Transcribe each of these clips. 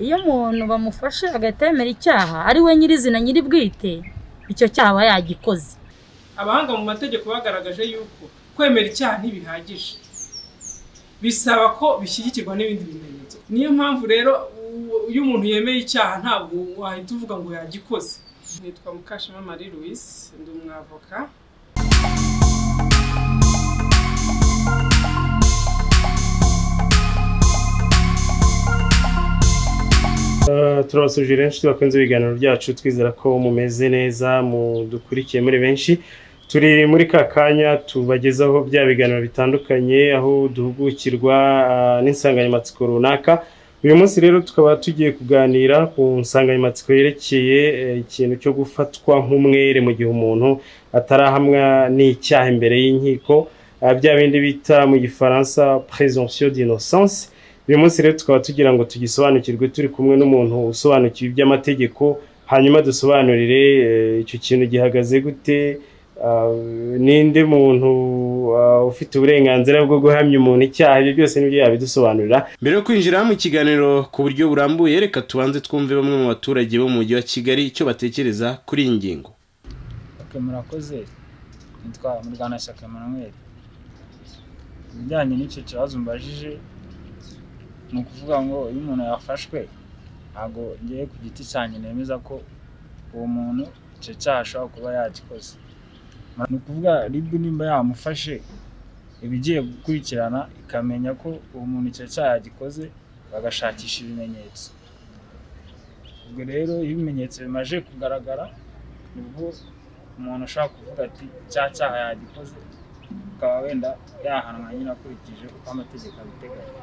iyo umuntu bamufashe agatemera icyaha ari we nyirizina nyiri bwite icyo cyaha yagikoze. Abahanga mu mategeko bagaragaje yuko kwemera icyaha ntibihagije, bisaba ko bishyigikirwa n'ibindi bimenyetso. Niyo mpamvu rero iyo umuntu yemeye icyaha ntabwo wahita uvuga ngo yagikoze. Nitwa Mukashema Marie Louise, ndi umwavoka. Turabasuje inshuti bakunze ibiganiro byacu, twizera ko mumeze neza mudukurikiye muri benshi. Turi muri kakanya tubagezaho bya biganiro bitandukanye aho duhugukirwa n'insanganyamatsiko runaka. Uyu munsi rero tukaba tugiye kuganira ku nsanganyamatsiko yerekeye ikintu cyo gufatwa nk'umwere mu gihe umuntu atarahamwa n'icyaha imbere y'inkiko, bya bindi bita mu gifaransa présomption d'innocence. Uyu munsi rero tukaba tugira ngo tugisobanukirwe turi kumwe n'umuntu usobanukiwe iby'amategeko, hanyuma dusobanurire icyo kintu gihagaze gute, ninde muntu ufite uburenganzira bwo guhamya umuntu icyaha. Ibyo byose nibyo yabidusobanurira. Mbere yo kwinjira mu kiganiro ku buryo burambuye, reka tubanze twumve bamwe mu baturage bo mu mujyi wa Kigali icyo batekereza kuri iyi ngingo. Murakoze. Nitwa Murwanashyaka Emmanuel. Bijyanye n'icyo kibazo mbajije, ni ukuvuga ngo iyo umuntu yafashwe ntabwo ngiye ku giti cyanjye nemeza ko uwo muntu icyo cyaha ashobora kuba yagikoze. Ni ukuvuga RIB nimba yamufashe ibigiye gukurikirana ikamenya ko uwo muntu icyo cyaha yagikoze, bagashakisha ibimenyetso. Ubwo rero iyo ibimenyetso bimaze kugaragara nibwo umuntu ashobora kuvuga ati cya cyaha yagikoze, akaba wenda yahanwa nyine akurikije uko amategeko abiteganya.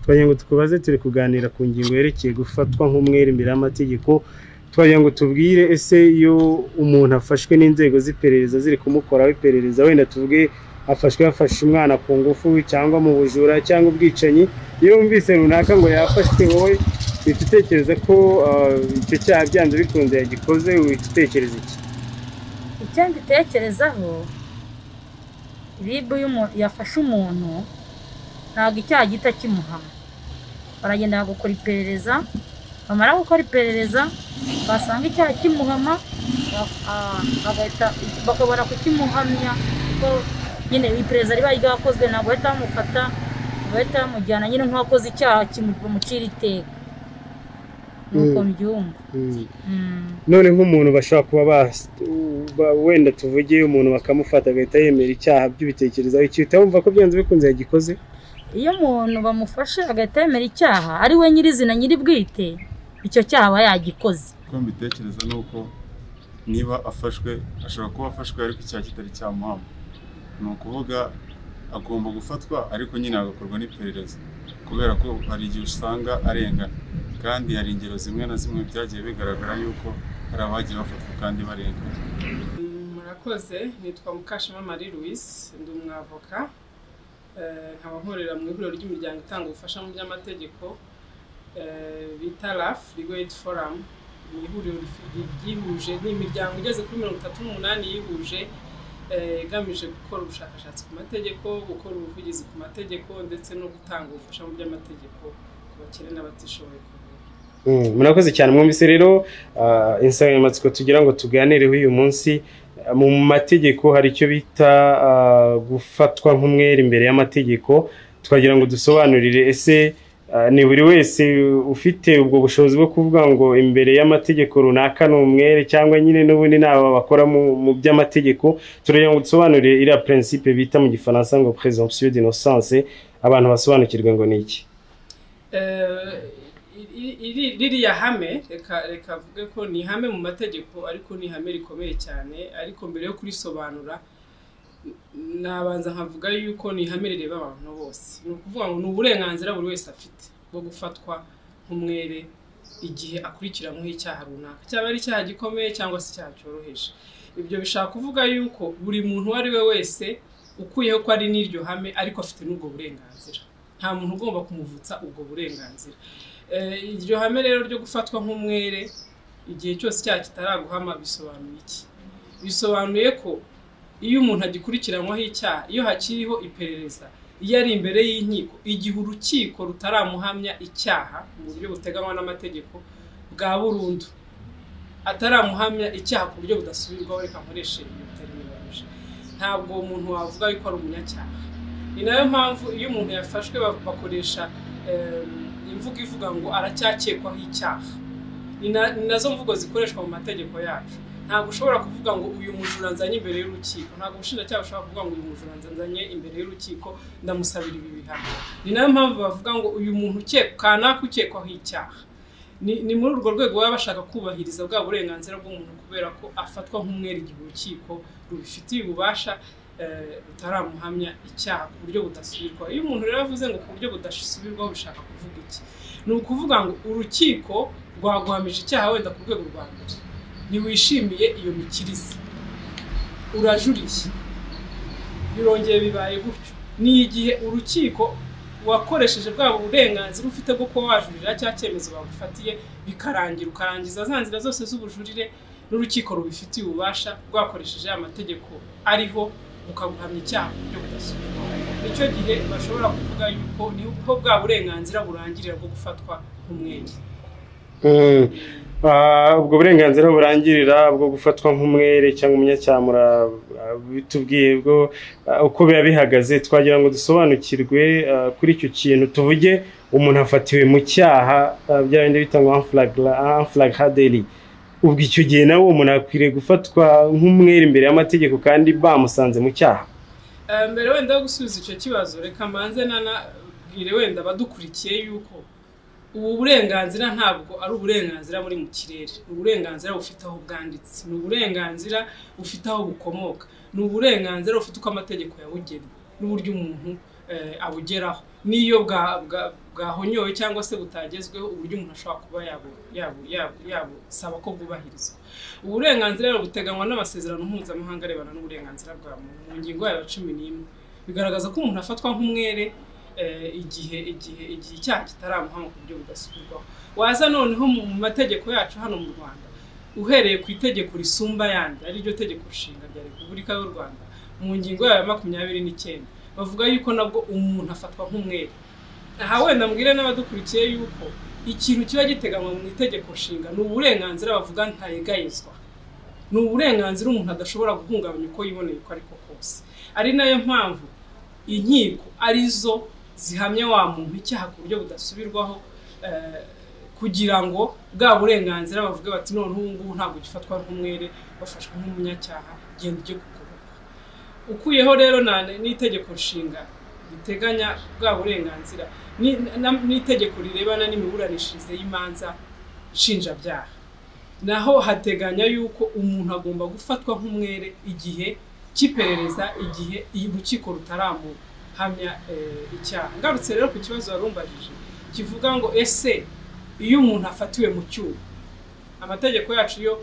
Twagira ngo tukubaze, turi kuganira ku ngingo yerekeye gufatwa nk'umwere imbere y'amategeko. Twagira ngo tubwire, ese iyo umuntu afashwe n'inzego z'iperereza ziri kumukoraho iperereza, wenda tuvuge yafashe umwana ku ngufu cyangwa mu bujura cyangwa ubwicanyi, iyo wumvise runaka ngo yafashwe, wowe uhita utekereza ko icyo cyaha byanze bikunze yagikoze, uhita utekereza iki? Icyo mbitekerezaho, RIB yafashe umuntu ntabwo icyaha gita kimuhama. Baragenda gukora iperereza, bamara gukora iperereza basanga icyaha kimuhama, bakabona kukimuhamya ko nyine iperereza riba ryakozwe, ntabwo bahita bamufata, bahita bamujyana nyine nk'uwakoze icyaha kimucira iteka. Nuko mbyumva. None nk'umuntu bashobora kuba wenda tuvugiye umuntu bakamufata agahita yemera icyaha, by'ubitekerezaho iki? Utabumva ko byanze bikunze yagikoze? Iyo umuntu bamufashe agatemera icyaha ari we nyirizina nyiri bwite icyo cyaha yagikoze. Ko mbitekereza nuko niba afashwe, ashobora kuba afashwe ariko icyaha kitari cyamuhama. Ni ukuvuga agomba gufatwa ariko nyine agakorwa n'iperereza, kubera ko hari igihe usanga arengana, kandi hari ingero zimwe na zimwe byagiye bigaragara yuko hari abagiye bafatwa kandi barengana. Murakoze. Nitwa Mukashema Marie Louise, ndi umwavoka. Nkaba nkorera mu ihuriro ry'imiryango itanga ubufasha mu by'amategeko bita RAF, Legal Aid Forum. Ni ihuriro ryihuje n'imiryango igeze kuri 38 yihuje, igamije gukora ubushakashatsi ku mategeko, gukora ubuvugizi ku mategeko, ndetse no gutanga ubufasha mu by'amategeko ku bakene n'abatishoboye. Murakoze cyane. Mwumvise rero insanganyamatsiko tugira ngo tuganireho uyu munsi. Mu mategeko hari icyo bita gufatwa nk'umwere imbere y'amategeko. Twagira ngo dusobanurire, ese ni buri wese ufite ubwo bushobozi bwo kuvuga ngo imbere y'amategeko runaka ni umwere, cyangwa nyine n'ubundi nabo bakora mu by'amategeko? Turagira ngo dusobanurire iriya principe bita mu gifaransa ngo présomption d'innocence, abantu basobanukirwe ngo ni iki? Ririya hame, reka vuge ko ni hame mu mategeko, ariko ni hame rikomeye cyane. Ariko mbere yo kurisobanura nabanza nkavuga yuko ni hame rireba abantu bose. Ni ukuvuga ngo ni uburenganzira buri wese afite bwo gufatwa nk'umwere igihe akurikiranyweho icyaha runaka, cyaba ari icyaha gikomeye cyangwa se icyaha cyoroheje. Ibyo bishaka kuvuga yuko buri muntu uwo ari we wese ukuyeho ko ari n'iryo hame ariko afite n'ubwo burenganzira, nta muntu ugomba kumuvutsa ubwo burenganzira. Iryo hame rero ryo gufatwa nk'umwere igihe cyose icyaha kitaraguhama bisobanuye iki? Bisobanuye ko iyo umuntu agikurikiranwaho icyaha, iyo hakiriho iperereza, iyo ari imbere y'inkiko igihe urukiko rutaramuhamya icyaha mu buryo buteganywa n'amategeko bwa burundu, ataramuhamya icyaha ku buryo budasubirwaho, reka nkoreshe iyo terminology, ntabwo umuntu wavuga yuko ari umunyacyaha. Ni nayo mpamvu iyo umuntu yafashwe bakoresha imvugo ivuga ngo aracyakekwaho icyaha. Ni nazo mvugo zikoreshwa mu mategeko yacu. Ntabwo ushobora kuvuga ngo uyu mujura nzanye imbere y'urukiko, ntabwo ubushinjacyaha bushobora kuvuga ngo uyu mujura nzanye imbere y'urukiko ndamusabira ibi bihano. Ni nayo mpamvu bavuga ngo uyu muntu kanaka ukekwaho icyaha. Ni muri urwo rwego baba bashaka kubahiriza bwa burenganzira bw'umuntu kubera ko afatwa nk'umwere igihe urukiko rubifitiye ububasha rutaramuhamya icyaha ku buryo budasubirwaho. Iyo umuntu rero avuze ngo ku buryo budasubirwaho bishaka kuvuga iki? Ni ukuvuga ngo urukiko rwaguhamije icyaha wenda ku rwego rwa mbere, ntiwishimiye iyo mikirize, urajuriye, birongeye bibaye gutyo. Ni igihe urukiko wakoresheje bwa burenganzira ufite bwo kuba wajurira cya cyemezo bagufatiye bikarangira, ukarangiza za nzira zose z'ubujurire n'urukiko rubifitiye ububasha rwakoresheje amategeko ariho ukaguhamya icyaha ku buryo budasubirwaho. Nicyo gihe bashobora kuvuga yuko niho bwa burenganzira burangirira bwo gufatwa nk'umwere. Ubwo burenganzira burangirira bwo gufatwa nk'umwere cyangwa umunyacyaha bitubwiye bwo uko biba bihagaze. Twagira ngo dusobanukirwe kuri icyo kintu, tuvuge umuntu afatiwe mu cyaha byabindi bitangwa en flagrant délit. Ubwo icyo gihe nawe umuntu akwiriye gufatwa nk'umwere imbere y'amategeko kandi bamusanze mu cyaha. Mbere wenda gusubiza icyo kibazo, reka manze nanabwire wenda badukurikiye yuko ubu burenganzira ntabwo ari uburenganzira muri mu kirere, ni uburenganzira bufite aho bwanditse, ni uburenganzira bufite aho bukomoka, ni uburenganzira bufite uko amategeko yabugennye n'uburyo umuntu abugeraho, n'iyo bwahonyowe cyangwa se butagezweho uburyo umuntu ashobora kuba yabusaba ko bwubahirizwa. Uburenganzira rero buteganywa n'amasezerano mpuzamahanga arebana n'uburenganzira bwa muntu mu ngingo ya 11 bigaragaza ko umuntu afatwa nk'umwere igihe icyaha kitaramuhamya ku buryo budasubirwaho. Waza noneho mu mategeko yacu hano mu Rwanda, uhereye ku itegeko risumba yandi ari ryo tegeko nshinga rya Repubulika y'u Rwanda mu ngingo ya 29 bavuga yuko nabwo umuntu afatwa nk'umwere. Aha wenda mbwire n'abadukurikiye yuko ikintu kiba giteganywa mu itegeko nshinga ni uburenganzira bavuga ntayegayizwa, ni uburenganzira umuntu adashobora guhungabanya uko yiboneye uko ariko kose. Ari nayo mpamvu inkiko arizo zihamya wa muntu icyaha ku buryo budasubirwaho, kugira ngo bwa burenganzira bavuga bati none ubu ngubu ntabwo gifatwa nk'umwere, bafashwe nk'umunyacyaha, genda ujye kugoboka. Ukuyeho rero n'itegeko nshinga biteganya bwa burenganzira n'itegeko rirebana n'imiburanishirize y'imanza nshinjabyaha, naho hateganya yuko umuntu agomba gufatwa nk'umwere igihe cy'iperereza, igihe urukiko rutaramuhamya icyaha. Ngarutse rero ku kibazo warumbajije kivuga ngo ese iyo umuntu afatiwe mu cyuho, amategeko yacu yo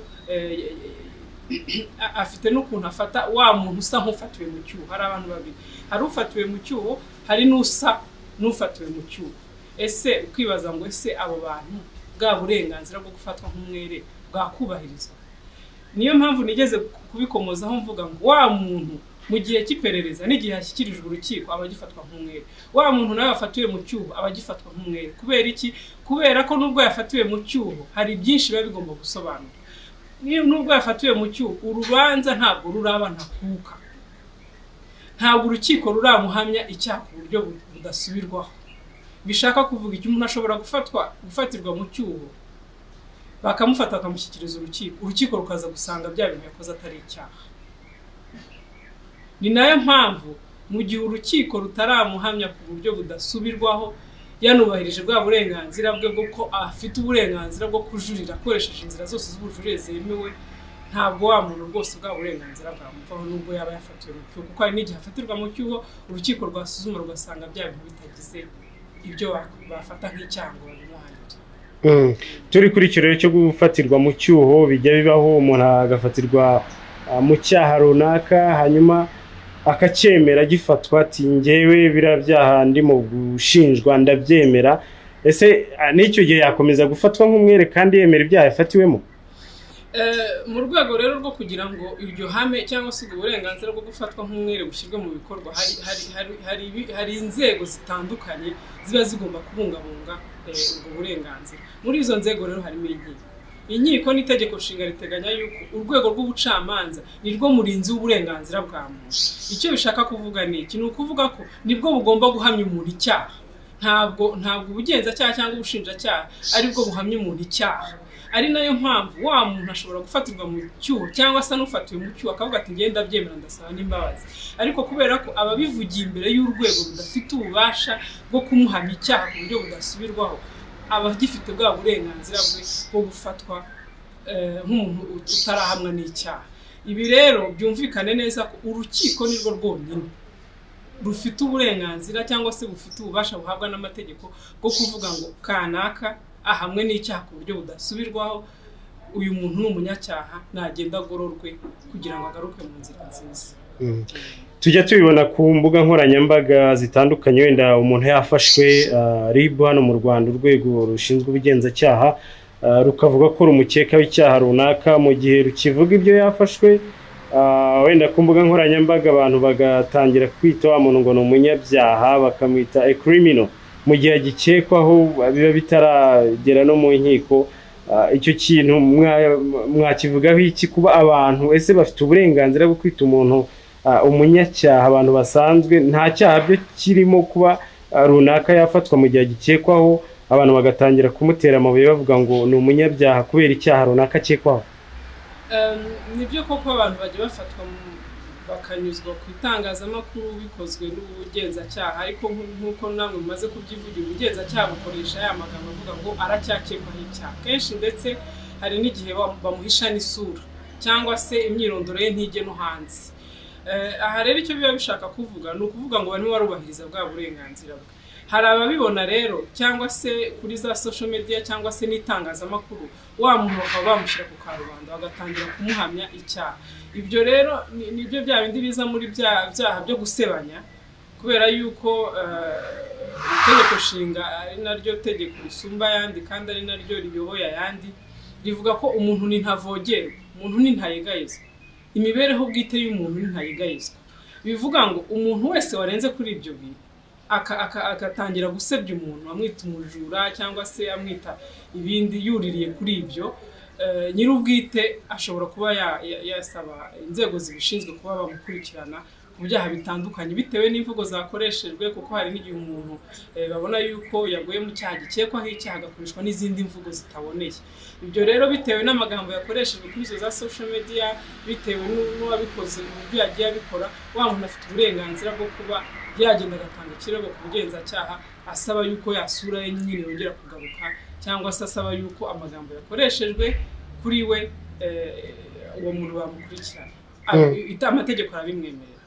afite n'ukuntu afata wa muntu usa nk'ufatiwe mu cyuho. Hari abantu babiri, hari ufatiwe mu cyuho, hari n'ufatiwe mu cyuho. Ese ukibaza ngo ese abo bantu bwa burenganzira bwo gufatwa nk'umwere bwakubahirizwa? Niyo mpamvu nigeze kubikomozaho mvuga ngo wa muntu mu gihe cy'iperereza n'igihe ashyikirijwe urukiko abagifatwa nk'umwere, wa muntu nawe afatiwe mu cyuho abagifatwa nk'umwere. Kubera iki? Kubera ko nubwo yafatiwe mu cyuho hari byinshi biba bigomba gusobanura. Nubwo yafatiwe mu cyuho urubanza ntabwo ruraba ntakuka, ntabwo urukiko ruramuhamya icyaha ku buryo budasubirwaho. Bishaka kuvuga iki? Umuntu ashobora gufatirwa mu cyuho bakamufata bakamushyikiriza urukiko rukaza gusanga bya bintu yakoze atari icyaha. Ni nayo mpamvu mu gihe urukiko rutaramuhamya ku buryo budasubirwaho yanubahirije bwa burenganzira bwe bwo ko afite uburenganzira bwo kujurira akoresheje inzira zose z'ubujurire zemewe, ntabwo wa muntu rwose bwa burenganzira bwamuvaho nubwo yaba yafatiwe mu cyuho, kuko hari n'igihe afatirwa mu cyuho urukiko rwasuzuma rugasanga bya bintu bitagize ibyo bafata nk'icyaha ngo babimuhanire. Turi kuri icyo rero cyo gufatirwa mu cyuho, bijya bibaho umuntu agafatirwa mu cyaha runaka hanyuma akacyemera gifatwa ati njyewe biriya byaha ndimo gushinjwa ndabyemera. Ese n'icyo gihe yakomeza gufatwa nk'umwere kandi yemera ibyaha yafatiwemo? mu rwego rero rwo kugira ngo iryo hame cyangwa se uburenganzira bwo gufatwa nk'umwere bushyirwe mu bikorwa hari inzego zitandukanye ziba zigomba kubungabunga ubwo burenganzira. Muri izo nzego rero harimo inkiko n'itegeko nshinga riteganya yuko urwego rw'ubucamanza nirwo murinzi w'uburenganzira bwa muntu. Icyo bishaka kuvuga ni iki? Ni ukuvuga ko nibwo bugomba guhamya umuntu icyaha, ntabwo ubugenzacyaha cyangwa ubushinjacyaha aribwo buhamya umuntu icyaha. Ari nayo mpamvu wa muntu ashobora gufatirwa mu cyuho cyangwa se n'ufatiwe mu cyuho akavuga ati ngenda byemera ndasaba n'imbabazi, ariko kubera ko ababivugiye imbere y'urwego rudafite ububasha bwo kumuhamya icyaha ku buryo budasubirwaho, abagifite bwa burenganzira bwe bwo gufatwa nk'umuntu utarahamwa n'icyaha. Ibi rero byumvikane neza ko urukiko nirwo rwonyine rufite uburenganzira cyangwa se bufite ububasha buhabwa n'amategeko bwo kuvuga ngo kanaka ahamwe n'icyaha ku buryo budasubirwaho, uyu muntu n'umunyacyaha nagenda agororwe kugira ngo agaruke mu nzira nziza. Tujya tubibona ku mbuga nkoranyambaga zitandukanye, wenda umuntu yafashwe RIB hano mu Rwanda, urwego rushinzwe ubugenzacyaha rukavuga ko rumukeka w'icyaha runaka, mu gihe rukivuga ibyo yafashwe wenda ku mbuga nkoranyambaga abantu bagatangira kwita wa muntu ngo ni umunyabyaha, bakamwita a criminal, mu gihe agikekwaho biba bitaragera no mu nkiko. Icyo kintu mwakivugaho iki? Kuba abantu ese bafite uburenganzira bwo kwita umuntu umunyacyaha, abantu basanzwe nta cyaha byo kirimo kuba runaka yafatwa mu gihe agikekwaho, abantu bagatangira kumutera amabuye bavuga ngo ni umunyabyaha kubera icyaha runaka akekwaho? Nibyo koko abantu bajya bafatwa bakanyuzwa ku itangazamakuru bikozwe n'ubugenzacyaha, ariko nk'uko namwe mumaze kubyivugira, ubugenzacyaha bukoresha ya magambo avuga ngo aracyakekwaho icyaha kenshi, ndetse hari n'igihe bamuhisha n'isura cyangwa se imyirondoro ye ntijye no hanze. Aha rero icyo biba bishaka kuvuga ni ukuvuga ngo barimo barubahiriza bwa burenganzira bwe. Hari ababibona rero cyangwa se kuri za social media cyangwa se n'itangazamakuru, wa muntu bakaba bamushyira ku karubanda bagatangira kumuhamya icyaha. Ibyo rero nibyo bya bindi biza muri byaha byo gusebanya, kubera yuko itegeko nshinga ari naryo tegeko risumba ayandi kandi ari naryo riyoboye ayandi, rivuga ko umuntu ni ntavogerwa, umuntu ni ntayegayezwa, imibereho bwite y'umuntu ni ntayegayezwa. Bivuga ngo umuntu wese warenze kuri ibyo bintu akatangira gusebya umuntu, amwita umujura cyangwa se amwita ibindi yuririye kuri ibyo, nyir'ubwite ashobora kuba yasaba inzego zibishinzwe kuba bamukurikirana ku byaha bitandukanye bitewe n'imvugo zakoreshejwe, kuko hari n'igihe umuntu babona yuko yaguye mu cyaha gikekwaho icyaha agakoreshwa n'izindi mvugo zitaboneye. Ibyo rero bitewe n'amagambo yakoreshejwe kuri izo za social media, bitewe n'uwabikoze uburyo yagiye abikora, wa muntu afite uburenganzira bwo kuba yagenda agatanga ikirego ku bugenzacyaha asaba yuko yasura ye nyine yongera kugaruka, cyangwa se asaba yuko amagambo yakoreshejwe kuri we uwo muntu bamukurikirana. Amategeko arabimwemerera.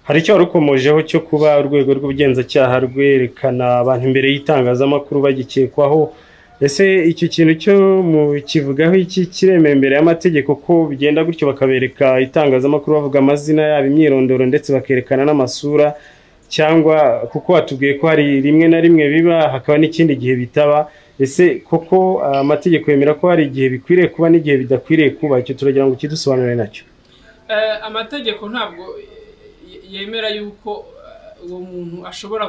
Hari icyo warukomojeho cyo kuba urwego rw'ubugenzacyaha rwerekana abantu imbere y'itangazamakuru bagikekwaho. Ese icyo kintu cyo mu kivugaho iki kiremera imbere y'amategeko ko bigenda gutyo, bakabereka itangazamakuru bavuga amazina yabo, imyirondoro, ndetse bakerekana n'amasura, cyangwa kuko watubwiye ko hari rimwe na rimwe biba hakaba n'ikindi gihe bitaba? Ese koko amategeko yemera ko hari igihe bikwiriye kuba n'igihe bidakwiriye kuba? Icyo turagira ngo kidusobanurire nacyo. Amategeko ntabwo yemera yuko uwo muntu ashobora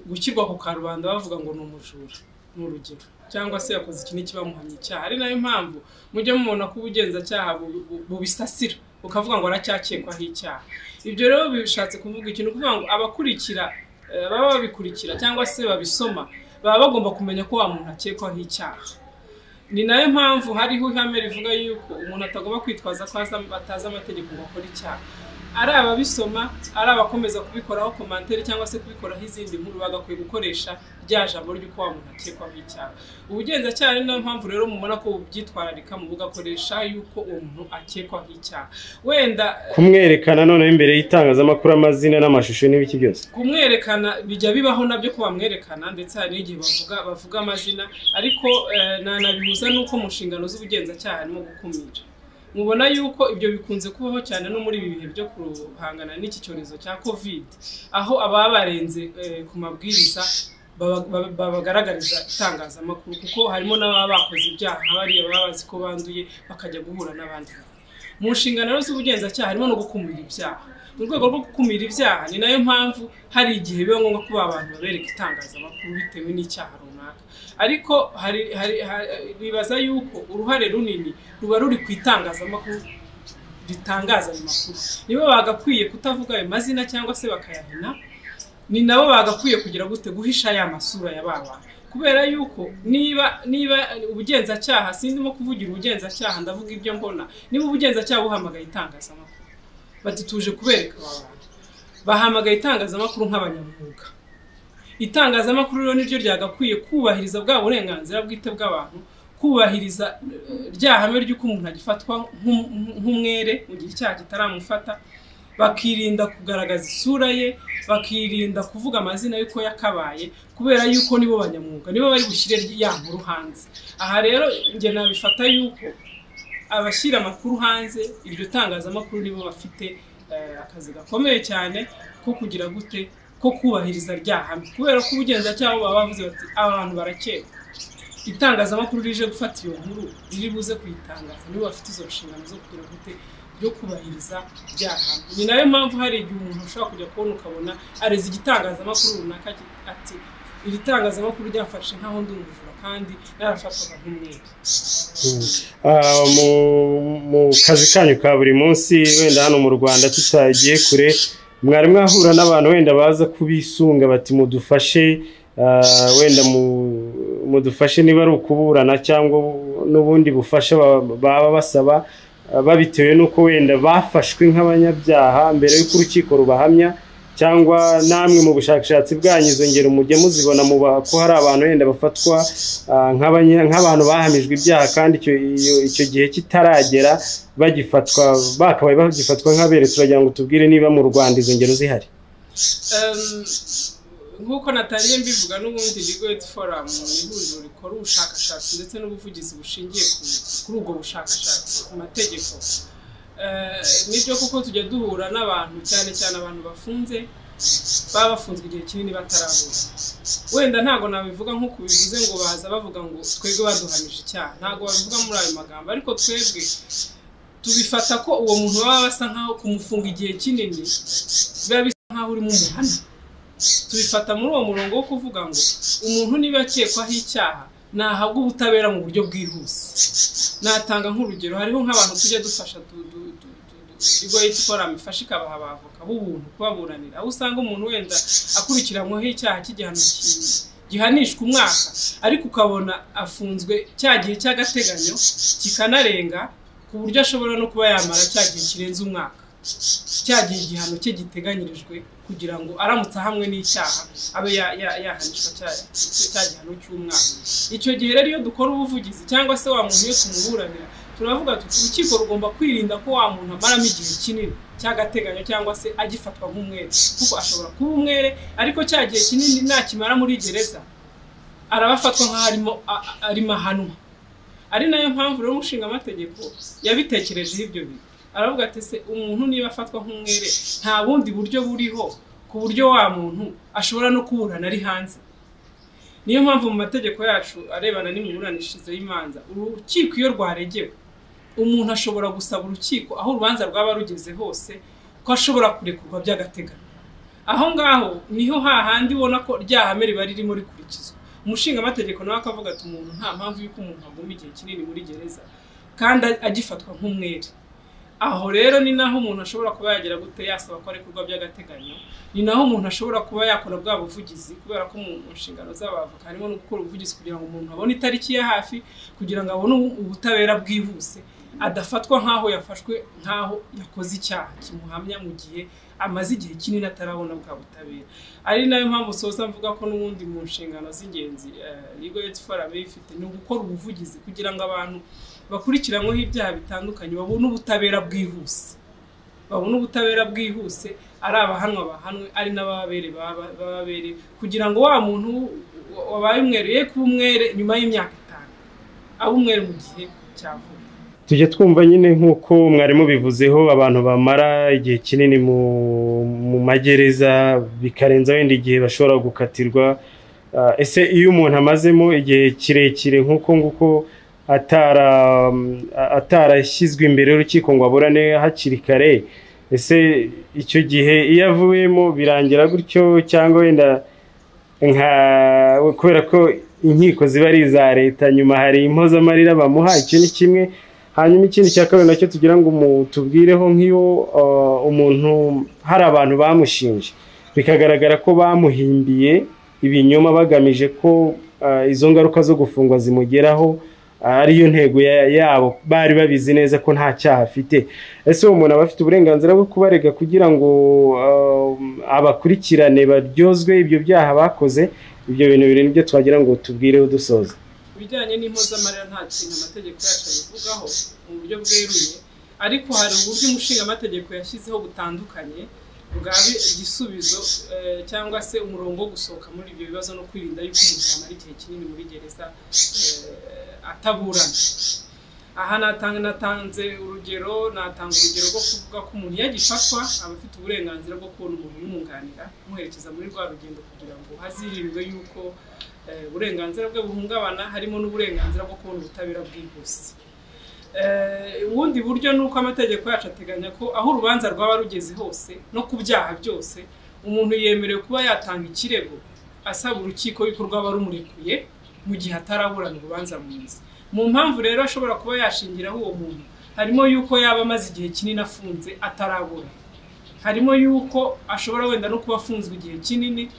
gushyirwa ku karubanda bavuga ngo ni umujura n'urugero, cyangwa se yakoze ikintu kibamuhamya icyaha. Ari nayo mpamvu mujye mubona ko ubugenzacyaha bubisasira ukavuga ngo aracyakekwaho icyaha. Ibyo rero bishatse kuvuga ikintu, kuvuga ngo abakurikira baba babikurikira cyangwa se babisoma baba bagomba kumenya ko wa muntu akekwaho icyaha. Ni nayo mpamvu hariho ihame rivuga yuko umuntu atagomba kwitwaza ko atazi amategeko ngo akore icyaha. Ari ababisoma, ari abakomeza kubikoraho komantere cyangwa se kubikoraho izindi nkuru, bagakwiye gukoresha rya jambo ry'uko wa muntu akekwaho icyaha. Ubugenzacyaha ni nayo mpamvu rero mubona ko bubyitwararika mu bugakoresha yuko uwo muntu akekwaho icyaha. Wenda kumwerekana noneho imbere y'itangazamakuru amazina n'amashusho n'ibiki byose, kumwerekana bijya bibaho nabyo ko bamwerekana, ndetse hari n'igihe bavuga amazina, ariko nanabihuza n'uko mu nshingano z'ubugenzacyaha harimo gukumira. Mubona yuko ibyo bikunze kubaho cyane no muri ibi bihe byo kuhangana n'iki cyorezo cya COVID, aho ababa barenze ku mabwiriza babagaragariza itangazamakuru kuko harimo n'ababa bakoze ibyaha nk'abariya baba bazi ko banduye bakajya guhura n'abandi. Mu nshingano z'ubugenzacyaha harimo no gukumira ibyaha. Mu rwego rwo gukumira ibyaha ni nayo mpamvu hari igihe biba ngombwa kuba abantu babereka itangazamakuru bitewe n'icyaha runaka, ariko bibaza yuko uruhare runini ruba ruri ku itangazamakuru ritangaza ayo makuru. Nibo bagakwiye kutavuga ayo mazina cyangwa se bakayahina, ni nabo bagakwiye kugira gute guhisha ya masura y'ababa, kubera yuko niba ubugenzacyaha, sindimo kuvugira ubugenzacyaha ndavuga ibyo mbona, niba ubugenzacyaha buhamagaye itangazamakuru bati tuje kubereka abantu, bahamagaye itangazamakuru nk'abanyamwuga. Itangazamakuru rero niryo ryagakwiye kubahiriza bwa burenganzira bwite bw'abantu, kubahiriza rya hame ry'uko umuntu agifatwa nk'umwere mu gihe icyaha kitaramufata, bakirinda kugaragaza isura ye, bakirinda kuvuga amazina y'uko yakabaye, kubera yuko nibo banyamwuga, nibo bari bushyire ya nkuru hanze. Aha rero nge nabifata yuko abashyira amakuru hanze, iryo tangazamakuru nibo bafite akazi gakomeye cyane ko kugira gute ko kubahiriza rya hame, kubera ko ubugenzacyaha baba bavuze bati abantu barakeka, itangazamakuru rije gufata iyo nkuru riri buze kuyitangaza, nibo bafite izo nshingano zo kugira gute byo kubahiriza rya hame. Ni nayo mpamvu hari igihe umuntu ushobora kujya kubona ukabona areze igitangazamakuru runaka ati iri tangazamakuru ryafashe nkaho ndi umujura kandi narafatwaga nk'umwere. Mu kazi kanyu ka buri munsi wenda hano mu Rwanda tutagiye kure, mwari mwahura n'abantu wenda baza kubisunga bati mudufashe, wenda mudufashe niba ari ukuburana cyangwa n'ubundi bufasha baba basaba, babitewe nuko wenda bafashwe nk'abanyabyaha mbere y'uko urukiko rubahamya, cyangwa namwe mu bushakashatsi bwanyu izo ngero mujye muzibona ko hari abantu wenda bafatwa nk'abantu bahamijwe ibyaha kandi icyo gihe kitaragera bagifatwa, bakabaye bagifatwa nk'abere. Turagira ngo tubwire niba mu Rwanda izo ngero zihari. Nk'uko natangiye mbivuga, n'ubundi Legal Aid Forum ni ihuriro rikora ubushakashatsi ndetse n'ubuvugizi bushingiye kuri ubwo bushakashatsi ku mategeko. Nibyo kuko tujya duhura n'abantu cyane cyane abantu bafunze, baba bafunzwe igihe kinini batarabura. Wenda ntago nabivuga nk'uko bivuze ngo baza bavuga ngo twebwe baduhamije icyaha, ntago babivuga muri ayo magambo, ariko twebwe tubifata ko uwo muntu baba basa nkaho kumufunga igihe kinini biba bisa nkaho uri mu muhanda. Tubifata muri uwo murongo wo kuvuga ngo umuntu niba akekwaho icyaha nahabwa ubutabera mu buryo bwihuse. Natanga nk'urugero, hariho nk'abantu tujya dufasha Legal Aid Forum ifasha ikabaha abavoka b'ubuntu kubaburanira, aho usanga umuntu wenda akurikiranyweho icyaha cy'igihano gihanishwa umwaka, ariko ukabona afunzwe cya gihe cy'agateganyo kikanarenga ku buryo ashobora no kuba yamara cya gihe kirenze umwaka, cya gihe igihano cye giteganyirijwe kugira ngo aramutse hamwe n'icyaha abe yahanishwa cya gihano cy'umwaka. Icyo gihe rero iyo dukora ubuvugizi cyangwa se wa muntu yo kumuburanira, turavuga tuti urukiko rugomba kwirinda ko wa muntu amaramo igihe kinini cy'agateganyo cyangwa se agifatwa nk'umwere, kuko ashobora kuba umwere ariko cya gihe kinini nakimara muri gereza arabafatwa nk'aho arimo ahanwa. Ari nayo mpamvu rero umushinga amategeko yabitekerejeho ibyo bintu, aravuga ati se umuntu niba afatwa nk'umwere nta bundi buryo buriho ku buryo wa muntu ashobora no kuburana ari hanze. Niyo mpamvu mu mategeko yacu arebana n'imiburanishirize y'imanza, urukiko iyo rwaregewe umuntu ashobora gusaba urukiko aho urubanza rwaba rugeze hose ko ashobora kurekurwa by'agateganyo. Aho ngaho niho hahandi ubona ko rya hame riba ririmo rikurikizwa. Umushinga amategeko nawe akavuga ati umuntu nta mpamvu y'uko umuntu aguma igihe kinini muri gereza kandi agifatwa nk'umwere. Aho rero ni naho umuntu ashobora kuba yagira gute yasaba ko arekurwa by'agateganyo, ni naho umuntu ashobora kuba yakora bwa buvugizi, kubera ko mu nshingano z'abavoka harimo no gukora ubuvugizi kugira ngo umuntu abone itariki ya hafi, kugira ngo abone ubutabera bwihuse, adafatwa nk'aho yafashwe nk'aho yakoze icyaha kimuhamya mu gihe amaze igihe kinini atarabona bwa butabera. Ari nayo mpamvu soza mvuga ko n'ubundi mu nshingano z'ingenzi Legal Aid Forum ifite ni ugukora ubuvugizi kugira ngo abantu bakurikiranyweho ibyaha bitandukanye babone ubutabera bwihuse, babone ubutabera bwihuse, ari abahanwa bahanwe, ari n'ababere kugira ngo wa muntu wabaye umwere ye kuba umwere nyuma y'imyaka 5 aba umwere mu gihe cya vuba. Tujye twumva nyine nk'uko mwarimu bivuzeho abantu bamara igihe kinini mu magereza bikarenza wenda igihe bashobora gukatirwa, ese iyo umuntu amazemo igihe kirekire nk'uko nguko atarashyizwe imbere y'urukiko ngo aburane hakiri kare, ese icyo gihe iyo avuyemo birangira gutyo cyangwa wenda kubera ko inkiko ziba ari iza leta nyuma hari impozamarira bamuha, icyo ni kimwe. Hanyuma ikindi cya kabiri nacyo tugira ngo tubwireho nk'iyo umuntu hari abantu bamushinje bikagaragara ko bamuhimbiye ibinyoma bagamije ko izo ngaruka zo gufungwa zimugeraho ariyo ntego yabo, bari babizi neza ko nta cyaha afite, ese uwo muntu aba afite uburenganzira bwo kubarega kugira ngo abakurikirane baryozwe ibyo byaha bakoze? Ibyo bintu biri nibyo twagira ngo tubwireho dusoza. Ibijyanye n'impozamarira nta kintu amategeko yacu abivugaho mu buryo bweruye, ariko hari uburyo umushingaamategeko yashyizeho butandukanye bwaba igisubizo cyangwa se umurongo wo gusohoka muri ibyo bibazo no kwirinda yuko umuntu yamara igihe kinini muri gereza ataburana. Aha natanze urugero rwo kuvuga ko umuntu yagifatwa aba afite uburenganzira bwo kubona umuntu umwunganira umuherekeza muri rwa rugendo kugira ngo hazirindwe yuko uburenganzira bwe buhungabana, harimo n'uburenganzira bwo kubona ubutabera bwihuse. Ubundi buryo ni uko amategeko yacu ateganya ko aho urubanza rwaba rugeze hose no ku byaha byose umuntu yemerewe kuba yatanga ikirego asaba urukiko yuko rwaba rumurekuye mu gihe ataraburana urubanza mu mizi. Mu mpamvu rero ashobora kuba yashingiraho uwo muntu harimo yuko yaba amaze igihe kinini afunze atarabura, harimo yuko ashobora wenda no kuba afunzwe igihe kinini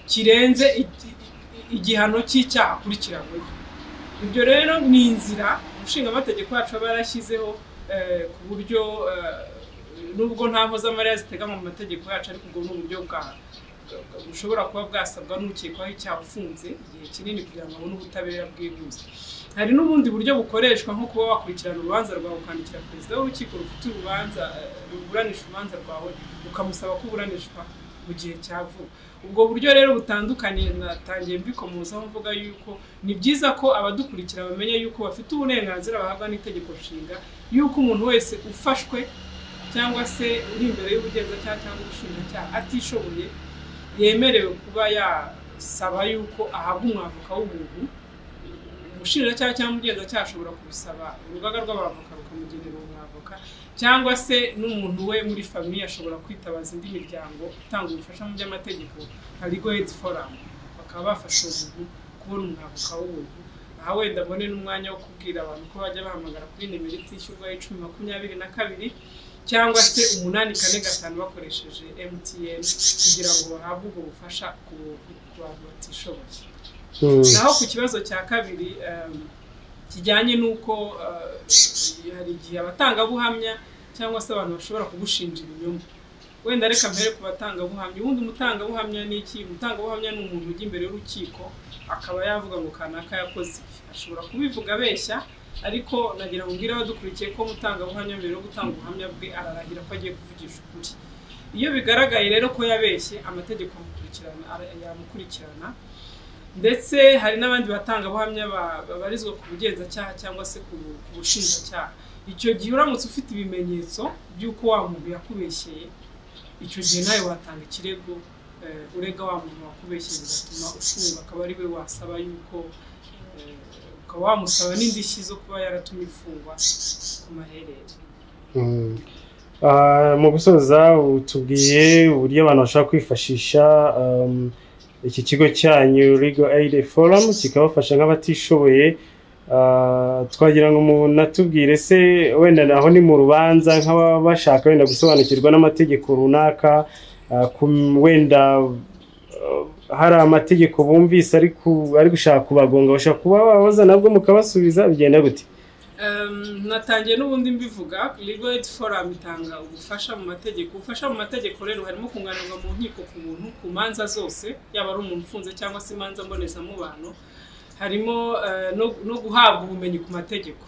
kirenze igihano cy'icyaha akurikiranyweho. Ibyo rero ni inzira umushingaamategeko wacu aba yarashyizeho ku buryo nubwo nta mpozamarira ziteganywa mu mategeko yacu, ariko ubwo ni uburyo bushobora kuba bwasabwa n'ukekwaho icyaha ufunze igihe kinini kugira ngo abone ubutabera bwihuse. Hari n'ubundi buryo bukoreshwa nko kuba wakurikirana urubanza rwawe ukandikira perezida w'urukiko rufite urubanza ruburanisha urubanza rwawe ukamusaba ko uburanishwa mu gihe cya vuba. Ubwo buryo rero butandukanye natangiye mbikomozaho mvuga yuko ni byiza ko abadukurikira bamenya yuko bafite uburenganzira bahabwa n'itegeko nshinga yuko umuntu wese ufashwe cyangwa se uri imbere y'ubugenzacyaha cyangwa ubushinjacyaha atishoboye yemerewe kuba yasaba yuko ahabwa umwavoka w'umuntu. Umushinjacyaha cyangwa umugenzacyaha ashobora kubisaba urugaga rw'abavoka rukamugenera umwavoka, cyangwa se n'umuntu we muri famiye ashobora kwitabaza indi miryango itanga ubufasha mu by'amategeko nka Legal Aid Forum, bakaba bafasha umuntu kubona umwavoka w'umuntu. Aha wenda mbone n'umwanya wo kubwira abantu ko bajya bahamagara kuri nimero itishyurwa 1022 cyangwa se 845 bakoresheje MTN kugira ngo bahabwe ubwo bufasha ku bantu batishoboye. Naho ku kibazo cya kabiri kijyanye n'uko hari igihe abatangabuhamya cyangwa se abantu bashobora kugushinja ibinyoma, wenda reka mbere ku batangabuhamya. Ubundi umutangabuhamya ni iki? Umutangabuhamya ni umuntu ujya imbere y'urukiko akaba yavuga ngo kanaka yakoze ibi, ashobora kubivuga abeshya, ariko nagira ngo mbwire abadukurikiye ko umutangabuhamya mbere yo gutanga ubuhamya bwe ararahira ko agiye kuvugisha ukuri. Iyo bigaragaye rero ko yabeshye, amategeko yamukurikirana, ndetse hari n'abandi batangabuhamya babarizwa ku bugenzacyaha cyangwa se ku bushinjacyaha. Icyo gihe uramutse ufite ibimenyetso by'uko wa muntu yakubeshyeye, icyo gihe nawe watanga ikirego urega wa muntu wakubeshyeye bigatuma ufungwa, akaba ari we wasaba yuko ukaba wamusaba n'indishyi zo kuba yaratumye ifungwa ku maherere. Mu gusoza utubwiye uburyo abantu bashaka kwifashisha iki kigo cyanyu Legal Aid Forum kikabafasha nk'abatishoboye. Twagira ngo umuntu atubwire se wenda naho ni mu rubanza nk'abashaka wenda gusobanukirwa n'amategeko runaka, wenda hari amategeko bumvise ari gushaka kubagonga, bashaka kuba babaza nabwo mukabasubiza, bigenda gute? Natangiye n'ubundi mbivuga, Legal Aid Forum itanga ubufasha mu mategeko. Ubufasha mu mategeko rero harimo kunganirwa mu nkiko ku buntu ku manza zose, yaba ari umuntu ufunze cyangwa se imanza mbonezamubano. Harimo no guhabwa ubumenyi ku mategeko,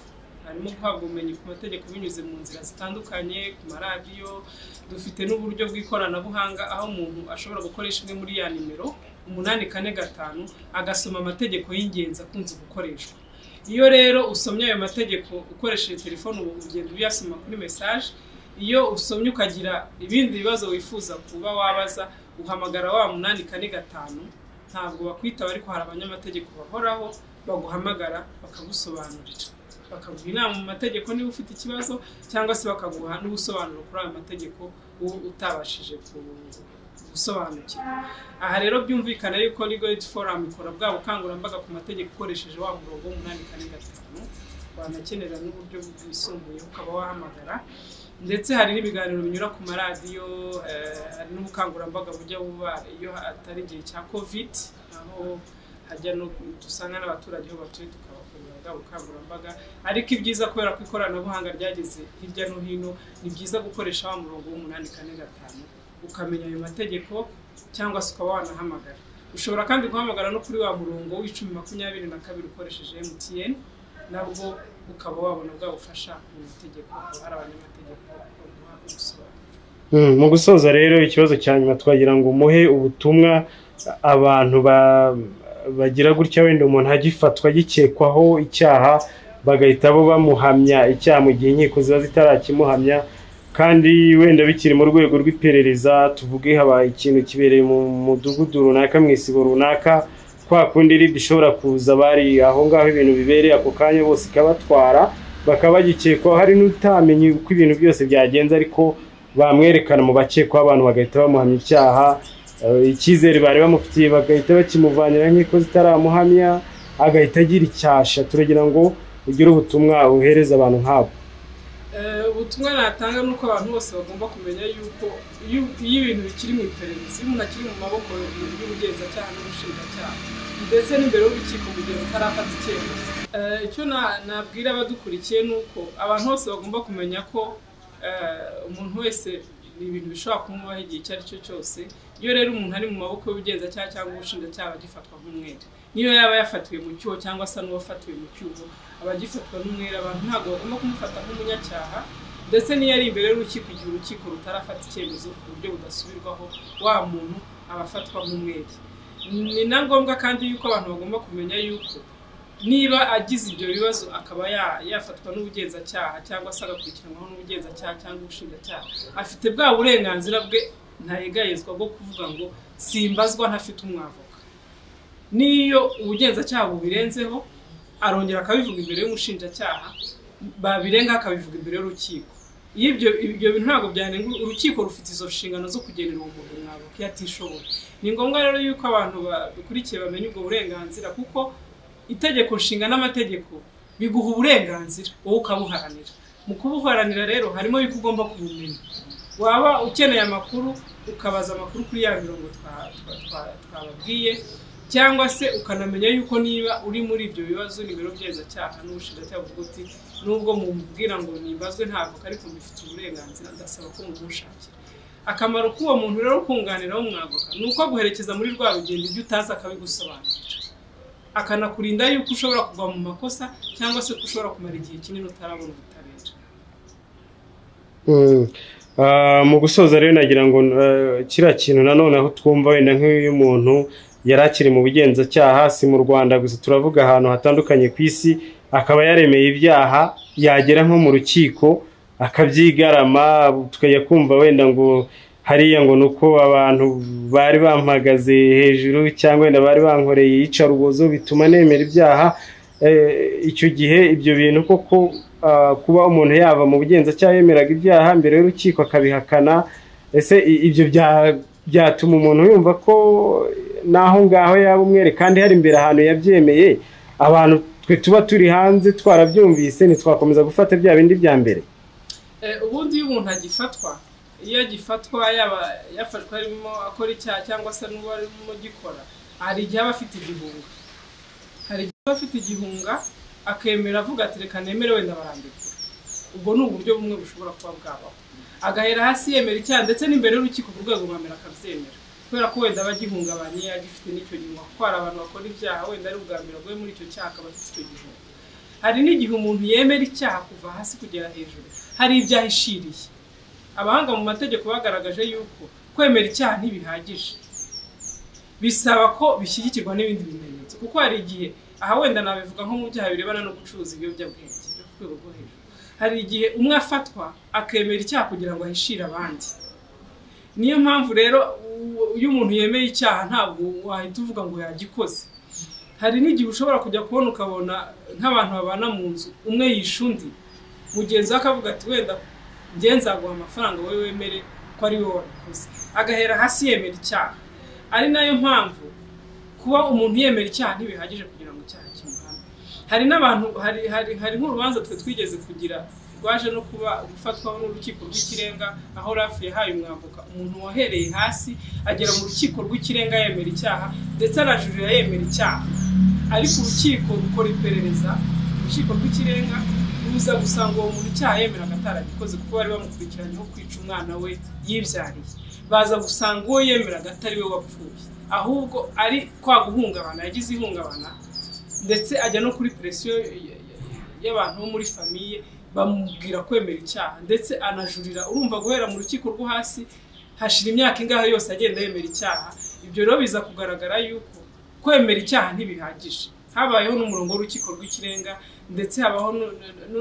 binyuze mu nzira zitandukanye, ku maradiyo. Dufite n'uburyo bw'ikoranabuhanga aho umuntu ashobora gukoresha imwe muri ya nimero 845 agasoma amategeko y'ingenzi akunze gukoreshwa. Iyo rero usomye ayo mategeko ukoresheje telefone ugenda uyasoma kuri message. Iyo usomye ukagira ibindi bibazo wifuza kuba wabaza, uhamagara wa 845 ntabwo bakwitaba ariko hari abanyamategeko bahoraho baguhamagara bakagusobanurira bakaguha inama mu mategeko niba ufite ikibazo cyangwa se bakaguha n'ubusobanuro kuri ayo mategeko utabashije gusobanukirwa. Aha rero byumvikana yuko Legal Aid Forum ikora bwa bukangurambaga ku mategeko ukoresheje wa murongo 845 wanakenera n'uburyo bwisumbuye ukaba wahamagara, ndetse hari n'ibiganiro binyura ku maradiyo, hari n'ubukangurambaga bujya buba iyo atari igihe cya covid aho hajya no dusanga n'abaturage aho batuye tukabakorera ubukangurambaga. Ariko ibyiza kubera ko ikoranabuhanga ryageze hirya no hino, ni byiza gukoresha wa murongo 845 ukamenya ayo mategeko cyangwa se ukaba wanahamagara. Ushobora kandi guhamagara no kuri wa murongo w'1022 ukoresheje MTN, nabwo ukaba wabona bwa bufasha mu mategeko hari abanyamategeko mu gusoza rero ikibazo cya nyuma twagira ngo muhe ubutumwa abantu bagira gutya wenda umuntu agifatwa gikekwaho icyaha bagahita bo bamuhamya icyaha mu gihe inkiko ziba zitarakimuhamya, kandi wenda bikiri mu rwego rw'iperereza, tuvuge habaye ikintu kibereye mu mudugudu runaka mu isibo runaka, kwa kundi RIB ishobora kuza bari aho ngaho ibintu bibereye ako kanya bose ikabatwara bakaba bagikekwaho, hari n'utamenye uko ibintu byose byagenze ariko bamwerekana mu bakekwaho abantu bagahita bamuhamya icyaha, icyizere bari bamufitiye bagahita bakimuvanira nk'iko zitaramuhamya agahita agira icyasha. Turagira ngo ugire ubutumwa uhereza abantu nk'abo. Ubutumwa natanga nuko abantu bose bagomba kumenya yuko iyo ibintu bikiri mu iperereza, umuntu akiri mu maboko y'ubugenzacyaha n'ubushinjacyaha ndetse n'imbere y'urukiko mu gihe utarafata icyemezo. Icyo nabwira abadukurikiye nuko abantu bose bagomba kumenya ko umuntu wese ibintu bishobora kumubaho igihe icyo ari cyo cyose. Iyo rero umuntu ari mu maboko y'ubugenzacyaha cyangwa ubushinjacyaha agifatwa nk'umwere, niyo yaba yafatiwe mu cyuho cyangwa se n'uwafatiwe mu cyuho abagifatwa n'umwere, abantu ntabwo bagomba kumufata nk'umunyacyaha, ndetse niyo ari imbere y'urukiko igihe urukiko rutarafata icyemezo ku buryo budasubirwaho wa muntu abafatwa nk'umwere. Ni na ngombwa kandi yuko abantu bagomba kumenya yuko niba agize ibyo bibazo akaba yafatwa n'ubugenzacyaha cyangwa se agakurikiranwaho n'ubugenzacyaha cyangwa ubushinjacyaha, afite bwa burenganzira bwe ntayegayezwa bwo kuvuga ngo simbazwa ntafite umwavoka. Niyo ubugenzacyaha bubirenzeho arongera akabivuga imbere y'umushinjacyaha, babirenga akabivuga imbere y'urukiko. Iyo ibyo bintu ntabwo byanenga urukiko, rufite izo nshingano zo kugenera uwo muntu umwavoka iyo atishoboye. Ni ngombwa rero yuko abantu bakurikiye bamenya ubwo burenganzira, kuko itegeko nshinga n'amategeko biguha uburenganzira wowe ukabuharanira. Mu kubuharanira rero harimo yuko ugomba kubumenya. Waba ukeneye amakuru ukabaza amakuru kuri ya mirongo twababwiye, cyangwa se ukanamenya yuko niba uri muri ibyo bibazo nimero by'ubugenzacyaha n'ubushinjacyaha buvuga uti nubwo mubwira ngo nibazwe ntavoka ariko mbifite uburenganzira ndasaba ko mumushakira. Akamaro k'uwo muntu rero kunganiraho umwavoka ni uko guherekeza muri rwa rugendo ibyo utazi akabigusobanurira, akanakurinda yuko ushobora kugwa mu makosa cyangwa se ko ushobora kumara igihe kinini utarabona ubutabera. Mu gusoza rero nagira ngo kiriya kintu nanone aho twumva wenda nk'iyo umuntu yari akiri mu bugenzacyaha, si mu Rwanda gusa, turavuga ahantu hatandukanye ku isi, akaba yaremeye ibyaha yagera nko mu rukiko akabyigarama, tukajya kumva wenda ngo hariya ngo nuko abantu bari bampagaze hejuru cyangwa wenda bari bankoreye iyicarubozo bituma nemera ibyaha. Icyo gihe ibyo bintu koko kuba umuntu yava mu bugenzacyaha yemeraga ibyaha mbere y'urukiko akabihakana, ese ibyo byatuma umuntu yumva ko naho ngaho yaba umwere kandi hari imbere ahantu yabyemeye, abantu twe tuba turi hanze twarabyumvise ntitwakomeza gufata bya bindi bya mbere? Ubundi iyo umuntu agifatwa, iyo agifatwa yaba yafashwe arimo akora icyaha cyangwa se n'uwo arimo gikora, hari igihe aba afite igihunga. Hari igihe aba afite igihunga akemera avuga ati reka nemere wenda barandikura. Ubwo ni uburyo bumwe bushobora kuba bwabaho. Agahera hasi yemera icyaha ndetse n'imbere y'urukiko ku rwego rw'amera akabyemera, kubera ko wenda abagihungabanye agifite n'icyo gihunga, kuko hari abantu bakora ibyaha wenda ari ubwa mbere aguye muri icyo cyaha akaba afite icyo gihunga. Hari n'igihe umuntu yemera icyaha kuva hasi kugera hejuru, hari ibyaha ishiriye. Abahanga mu mategeko bagaragaje yuko kwemera icyaha ntibihagije, bisaba ko bishyigikirwa n'ibindi bimenyetso, kuko hari igihe aha wenda nabivuga nko mu byaha birebana no gucuruza ibiyobyabwenge byo ku rwego rwo hejuru, hari igihe umwe afatwa akemera icyaha kugira ngo ahishire abandi. niyo mpamvu rero iyo umuntu yemeye icyaha ntabwo wahita uvuga ngo yagikoze. Hari n'igihe ushobora kujya kubona ukabona nk'abantu babana mu nzu umwe yishe undi, mugenzi we akavuga ati wenda njye nzaguha amafaranga wowe wemere ko ari wowe wabikoze, agahera hasi yemera icyaha. Ari nayo mpamvu kuba umuntu yemera icyaha ntibihagije kugira ngo icyaha kimuhame. Hari n'abantu hari nk'urubanza twe twigeze kugira rwaje no kuba gufatwa n'urukiko rw'ikirenga, aho Rafi yahaye umwavoka umuntu wahereye hasi agera mu rukiko rw'ikirenga yemera icyaha ndetse arajurira yemera icyaha, ariko urukiko rukora iperereza, urukiko rw'ikirenga ruza gusanga uwo muntu icyaha yemeraga ataragikoze kuko bari bamukurikiranyeho kwica umwana we yibyariye. Baza gusanga uwo yemeraga atari we wapfuye, ahubwo ari kwa guhungabana, yagize ihungabana ndetse ajya no kuri presiyo y'abantu bo muri famiye bamubwira kwemera icyaha ndetse anajurira. Urumva guhera mu rukiko rwo hasi hashira imyaka ingahe yose agenda yemera icyaha. Ibyo rero biza kugaragara yuko kwemera icyaha ntibihagije. Habayeho n'umurongo w'urukiko rw'ikirenga ndetse habaho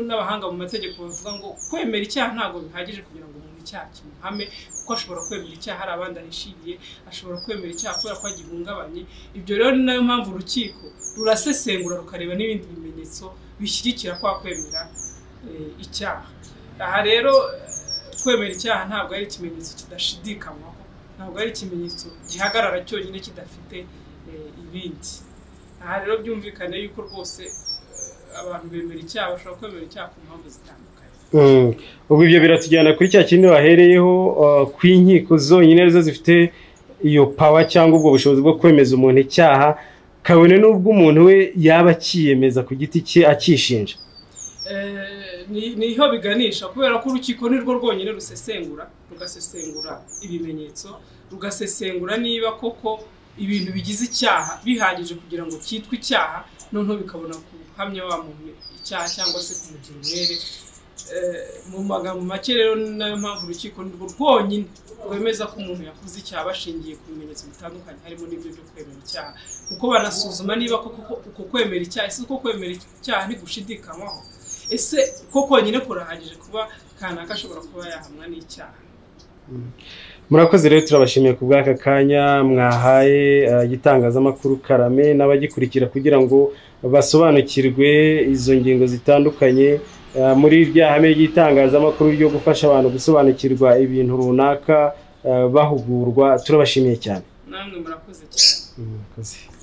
n'abahanga mu mategeko bavuga ngo kwemera icyaha ntabwo bihagije kugira ngo umuntu icyaha kimuhame, kuko ashobora kwemera icyaha hari abandi ahishiriye, ashobora kwemera icyaha kubera ko agihungabanye. Ibyo rero ni nayo mpamvu urukiko rurasesengura rukareba n'ibindi bimenyetso bishyigikira kwa kwemera icyaha. Aha rero kwemera icyaha ntabwo ari ikimenyetso kidashidikanywaho, ntabwo ari ikimenyetso gihagarara cyonyine kidafite ibindi. Aha rero byumvikane yuko rwose abantu bemera icyaha bashobora kwemera icyaha ku mpamvu zitandukanye. Ubu ibyo biratujyana kuri cya kintu wahereyeho, ku inkiko zonyine arizo zifite iyo pawa cyangwa ubwo bushobozi bwo kwemeza umuntu icyaha, kabone n'ubwo umuntu we yaba akiyemeza ku giti cye akishinja. Niho biganisha, kubera ko urukiko nirwo rwonyine rusesengura, rugasesengura ibimenyetso, rugasesengura niba koko ibintu bigize icyaha bihagije kugira ngo cyitwe icyaha, noneho bikabona guhamya wa muntu icyaha cyangwa se kumugira umwere. Mu magambo make rero nayo mpamvu urukiko nirwo rwonyine rwemeza ko umuntu yakoze icyaha bashingiye ku bimenyetso bitandukanye, harimo n'ibyo byo kwemera icyaha, kuko banasuzuma niba uko kwemera icyaha, ese uko kwemera icyaha ntigushidikanywaho, ese ko konyine kurahagije kuba kanaka ashobora kuba yahamwa n'icyaha. Murakoze rero, turabashimiye ku bw'aka kanya mwahaye igitangazamakuru Karame n'abagikurikira kugira ngo basobanukirwe izo ngingo zitandukanye muri rya hame ry'itangazamakuru ryo gufasha abantu gusobanukirwa ibintu runaka bahugurwa. Turabashimiye cyane. Namwe murakoze cyane.